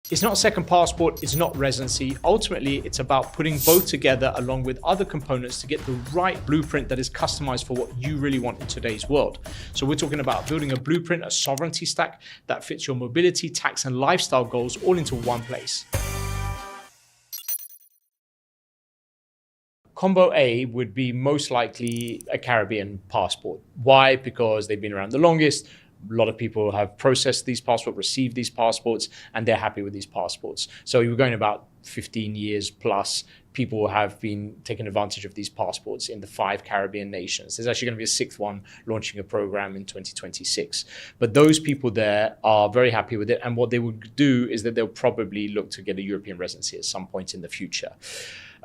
It's not a second passport, it's not residency. Ultimately, it's about putting both together along with other components to get the right blueprint that is customized for what you really want in today's world. So we're talking about building a blueprint, a sovereignty stack that fits your mobility, tax, and lifestyle goals all into one place. Combo A would be most likely a Caribbean passport. Why? Because they've been around the longest. A lot of people have processed these passports, received these passports, and they're happy with these passports. So you're going about 15 years plus, people have been taking advantage of these passports in the 5 Caribbean nations. There's actually going to be a 6th one launching a program in 2026. But those people there are very happy with it. And what they would do is that they'll probably look to get a European residency at some point in the future.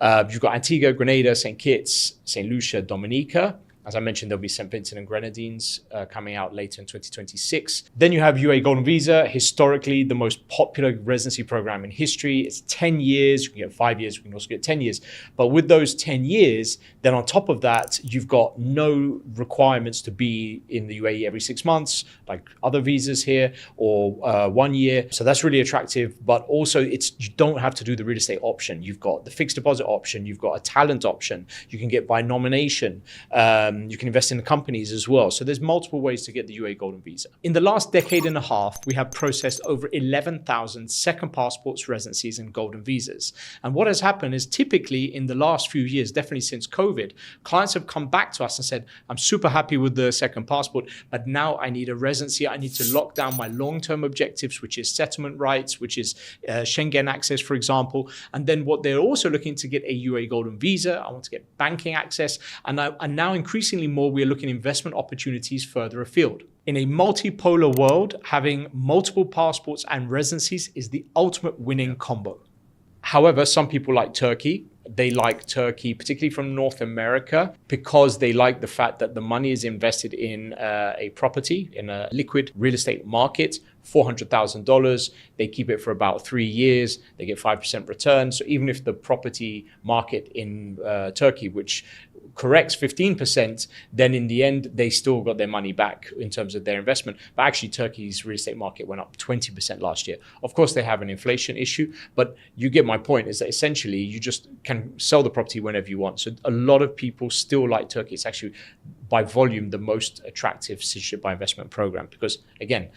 You've got Antigua, Grenada, St. Kitts, St. Lucia, Dominica. As I mentioned, there'll be St. Vincent and Grenadines coming out later in 2026. Then you have UAE Golden Visa, historically the most popular residency program in history. It's 10 years. You can get 5 years. You can also get 10 years. But with those 10 years, then on top of that, you've got no requirements to be in the UAE every 6 months, like other visas here, or 1 year. So that's really attractive. But also, you don't have to do the real estate option. You've got the fixed deposit option. You've got a talent option. You can get by nomination. You can invest in the companies as well. So there's multiple ways to get the UAE Golden Visa. In the last decade and a half, we have processed over 11,000 second passports, residencies, and golden visas. And what has happened is typically in the last few years, definitely since COVID, clients have come back to us and said, I'm super happy with the second passport, but now I need a residency. I need to lock down my long-term objectives, which is settlement rights, which is Schengen access, for example. And then what they're also looking to get a UAE Golden Visa. I want to get banking access. And now increasingly more, we are looking at investment opportunities further afield. In a multipolar world, having multiple passports and residencies is the ultimate winning combo. However, some people like Turkey. They like Turkey, particularly from North America, because they like the fact that the money is invested in a property, in a liquid real estate market, $400,000. They keep it for about 3 years. They get 5% return. So even if the property market in Turkey, which corrects 15%, then in the end, they still got their money back in terms of their investment. But actually, Turkey's real estate market went up 20% last year. Of course, they have an inflation issue, but you get my point, is that essentially you just can sell the property whenever you want. So a lot of people still like Turkey. It's actually by volume the most attractive citizenship by investment program because, again,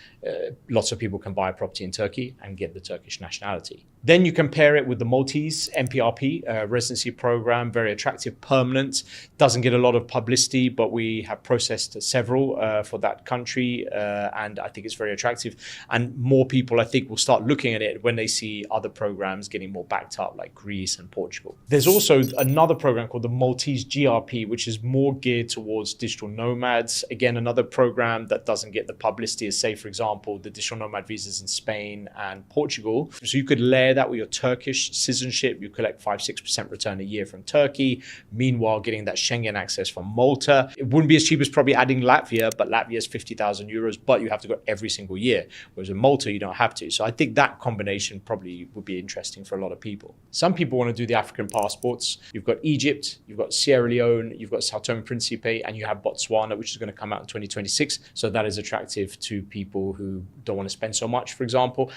lots of people can buy a property in Turkey and get the Turkish nationality. Then you compare it with the Maltese MPRP residency program, very attractive, permanent, doesn't get a lot of publicity, but we have processed several for that country, and I think it's very attractive. And more people, I think, will start looking at it when they see other programs getting more backed up, like Greece and Portugal. There's also another program called the Maltese GRP, which is more geared towards digital nomads. Again, another program that doesn't get the publicity as, say, for example, the digital nomad visas in Spain and Portugal. So you could layer that with your Turkish citizenship. You collect 5-6% return a year from Turkey. Meanwhile, getting that Schengen access from Malta. It wouldn't be as cheap as probably adding Latvia, but Latvia is 50,000 euros, but you have to go every single year. Whereas in Malta, you don't have to. So I think that combination probably would be interesting for a lot of people. Some people want to do the African passports. You've got Egypt, you've got Sierra Leone, you've got Sao Tome and Principe, and you have Botswana, which is going to come out in 2026. So that is attractive to people who don't want to spend so much, for example,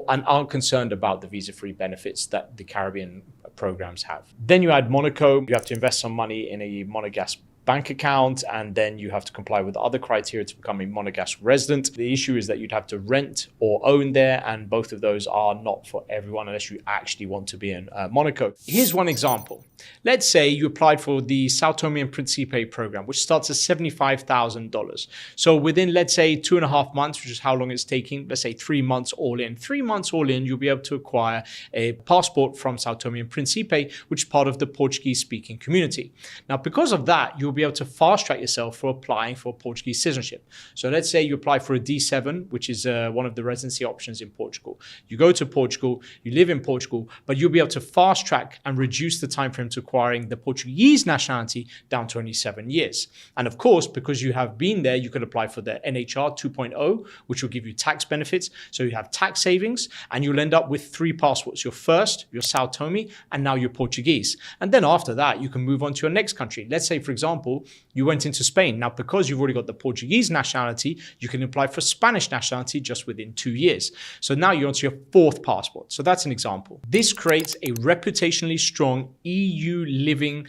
and aren't concerned about the visa-free benefits that the Caribbean programs have. Then you add Monaco. You have to invest some money in a Monegasque bank account, and then you have to comply with other criteria to become a Monegasque resident. The issue is that you'd have to rent or own there, and both of those are not for everyone unless you actually want to be in Monaco. Here's one example. Let's say you applied for the Sao Tome and Principe program, which starts at $75,000. So within, let's say, 2.5 months, which is how long it's taking, let's say 3 months all in. 3 months all in, you'll be able to acquire a passport from Sao Tome and Principe, which is part of the Portuguese-speaking community. Now, because of that, you'll be able to fast track yourself for applying for Portuguese citizenship. So let's say you apply for a D7, which is one of the residency options in Portugal. You go to Portugal, you live in Portugal, but you'll be able to fast track and reduce the time frame to acquiring the Portuguese nationality down to only 7 years. And of course, because you have been there, you could apply for the NHR 2.0, which will give you tax benefits. So you have tax savings, and you'll end up with 3 passports. Your first, your Sao Tome, and now your Portuguese. And then after that, you can move on to your next country. Let's say, for example, example, you went into Spain. Now, because you've already got the Portuguese nationality, you can apply for Spanish nationality just within 2 years. So now you're onto your fourth passport. So that's an example. This creates a reputationally strong EU living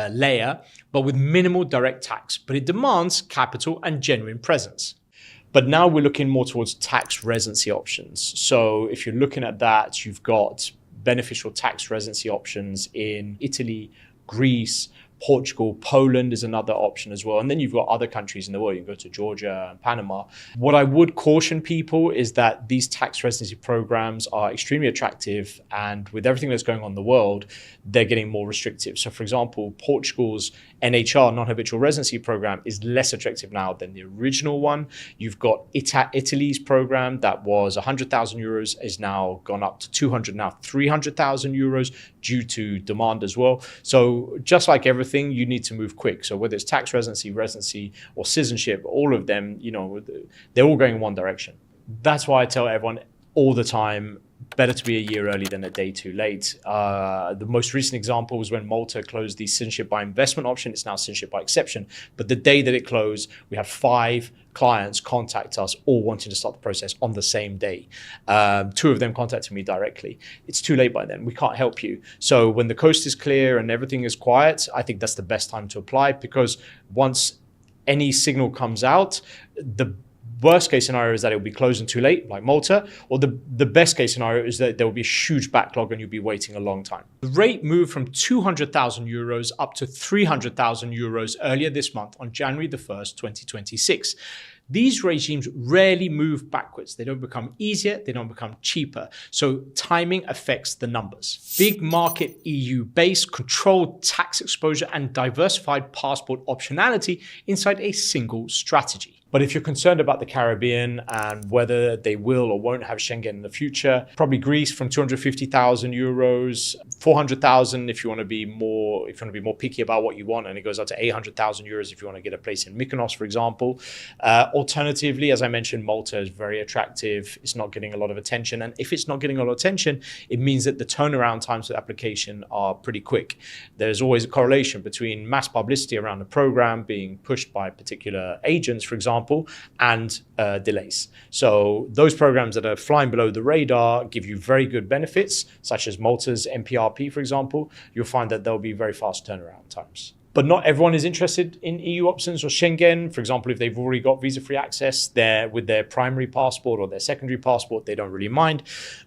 layer, but with minimal direct tax. But it demands capital and genuine presence. But now we're looking more towards tax residency options. So if you're looking at that, you've got beneficial tax residency options in Italy, Greece, Portugal, Poland is another option as well. And then you've got other countries in the world. You can go to Georgia and Panama. What I would caution people is that these tax residency programs are extremely attractive. And with everything that's going on in the world, they're getting more restrictive. So for example, Portugal's NHR, non-habitual residency program, is less attractive now than the original one. You've got Italy's program that was 100,000 euros is now gone up to 200, now 300,000 euros due to demand as well. So just like everything, you need to move quick. So whether it's tax residency, or citizenship, all of them, they're all going in one direction. That's why I tell everyone all the time, better to be a year early than a day too late. The most recent example was when Malta closed the citizenship by investment option. It's now citizenship by exception. But the day that it closed, we had 5 clients contact us, all wanting to start the process on the same day. 2 of them contacted me directly. It's too late by then. We can't help you. So when the coast is clear and everything is quiet, I think that's the best time to apply, because once any signal comes out, the worst case scenario is that it will be closing too late, like Malta, or the best case scenario is that there will be a huge backlog and you'll be waiting a long time. The rate moved from 200,000 euros up to 300,000 euros earlier this month on January the 1st, 2026. These regimes rarely move backwards. They don't become easier, they don't become cheaper. So timing affects the numbers. Big market EU-based, controlled tax exposure and diversified passport optionality inside a single strategy. But if you're concerned about the Caribbean and whether they will or won't have Schengen in the future, probably Greece from 250,000 euros, 400,000 if you want to be more picky about what you want, and it goes up to 800,000 euros if you want to get a place in Mykonos, for example. Alternatively, as I mentioned, Malta is very attractive. It's not getting a lot of attention, and if it's not getting a lot of attention, it means that the turnaround times for the application are pretty quick. There's always a correlation between mass publicity around the program being pushed by particular agents, for example, and delays. So those programs that are flying below the radar give you very good benefits, such as Malta's MPRP, for example. You'll find that there'll be very fast turnaround times. But not everyone is interested in EU options or Schengen. For example, if they've already got visa-free access with their primary passport or their secondary passport, they don't really mind.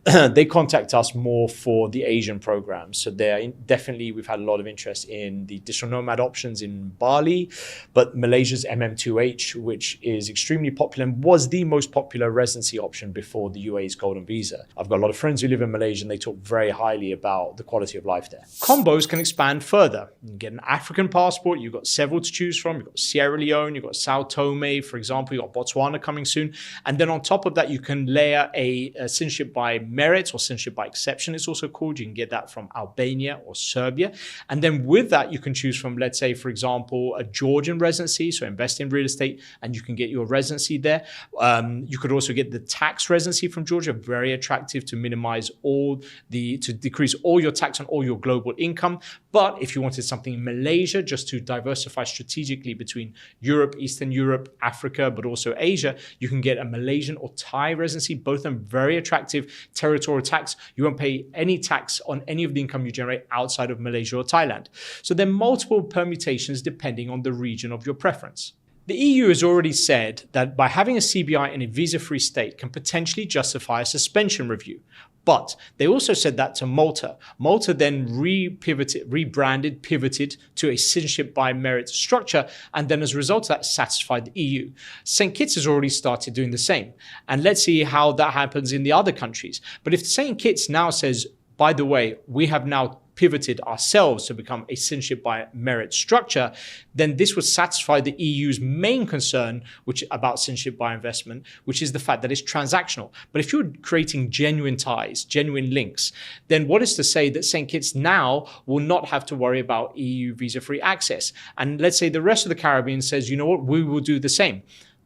They contact us more for the Asian programs. So definitely, we've had a lot of interest in the digital nomad options in Bali, but Malaysia's MM2H, which is extremely popular and was the most popular residency option before the UAE's Golden Visa. I've got a lot of friends who live in Malaysia and they talk very highly about the quality of life there. Combos can expand further. You can get an African passport. You've got several to choose from. You've got Sierra Leone, you've got Sao Tome, for example, you've got Botswana coming soon. And then on top of that, you can layer a citizenship by merit or citizenship by exception, it's also called. You can get that from Albania or Serbia. And then with that, you can choose from, let's say, for example, a Georgian residency, so invest in real estate, and you can get your residency there. You could also get the tax residency from Georgia, very attractive to decrease all your tax on all your global income. But if you wanted something in Malaysia, just to diversify strategically between Europe, Eastern Europe, Africa, but also Asia, you can get a Malaysian or Thai residency, both of them very attractive. Territorial tax, you won't pay any tax on any of the income you generate outside of Malaysia or Thailand. So there are multiple permutations depending on the region of your preference. The EU has already said that by having a CBI in a visa-free state can potentially justify a suspension review. But they also said that to Malta. Malta then pivoted to a citizenship by merit structure, and then as a result of that, satisfied the EU. St. Kitts has already started doing the same. And let's see how that happens in the other countries. But if St. Kitts now says, by the way, we have now pivoted ourselves to become a citizenship by merit structure, then this would satisfy the EU's main concern about citizenship by investment, which is the fact that it's transactional. But if you're creating genuine ties, genuine links, then what is to say that St. Kitts now will not have to worry about EU visa-free access? And let's say the rest of the Caribbean says, you know what, we will do the same.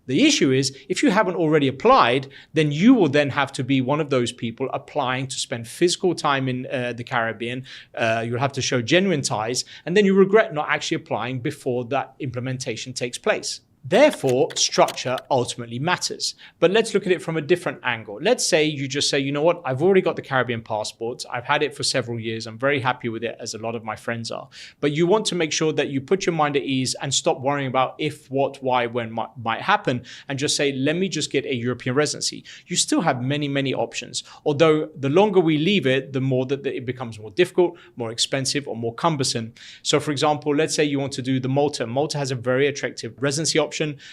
The issue is, if you haven't already applied, then you will then have to be one of those people applying to spend physical time in the Caribbean. You'll have to show genuine ties, and then you regret not actually applying before that implementation takes place. Therefore, structure ultimately matters. But let's look at it from a different angle. Let's say you just say, you know what, I've already got the Caribbean passport. I've had it for several years. I'm very happy with it, as a lot of my friends are. But you want to make sure that you put your mind at ease and stop worrying about if, what, why, when might happen, and just say, let me just get a European residency. You still have many, many options. Although the longer we leave it, the more that it becomes more difficult, more expensive, or more cumbersome. So for example, let's say you want to do the Malta. Malta has a very attractive residency option.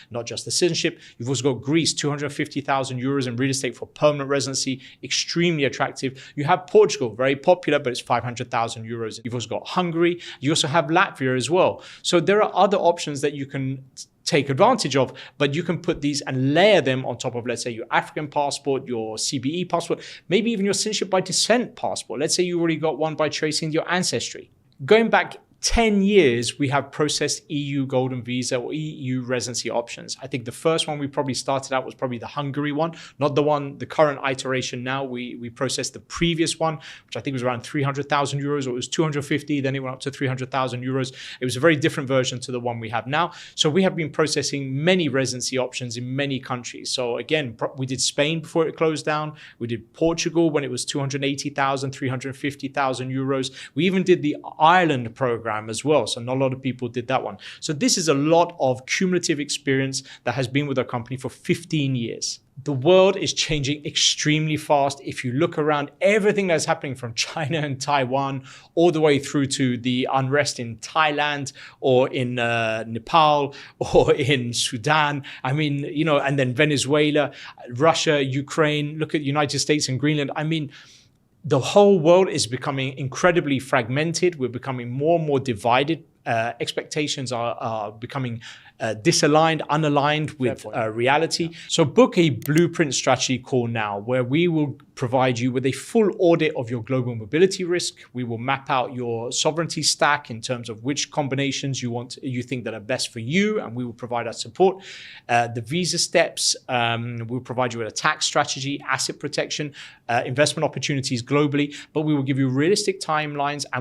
Not just the citizenship. You've also got Greece, 250,000 euros in real estate for permanent residency, extremely attractive. You have Portugal, very popular, but it's 500,000 euros. You've also got Hungary. You also have Latvia as well. So there are other options that you can take advantage of, but you can put these and layer them on top of, let's say, your African passport, your CBE passport, maybe even your citizenship by descent passport. Let's say you already got one by tracing your ancestry. Going back 10 years, we have processed EU Golden Visa or EU residency options. I think the first one we probably started out was probably the Hungary one, not the one, the current iteration now. We processed the previous one, which I think was around 300,000 euros, or it was 250, then it went up to 300,000 euros. It was a very different version to the one we have now. So we have been processing many residency options in many countries. So again, we did Spain before it closed down. We did Portugal when it was 280,000, 350,000 euros. We even did the Ireland program as well. So not a lot of people did that one. So this is a lot of cumulative experience that has been with our company for 15 years. The world is changing extremely fast. If you look around, everything that's happening from China and Taiwan all the way through to the unrest in Thailand or in Nepal or in Sudan. I mean, you know, and then Venezuela, Russia, Ukraine, look at United States and Greenland. I mean, the whole world is becoming incredibly fragmented. We're becoming more and more divided. Expectations are becoming disaligned, unaligned with reality. Yeah. So book a blueprint strategy call now, where we will provide you with a full audit of your global mobility risk. We will map out your sovereignty stack in terms of which combinations you think that are best for you, and we will provide our support. The visa steps, we'll provide you with a tax strategy, asset protection, investment opportunities globally, but we will give you realistic timelines, and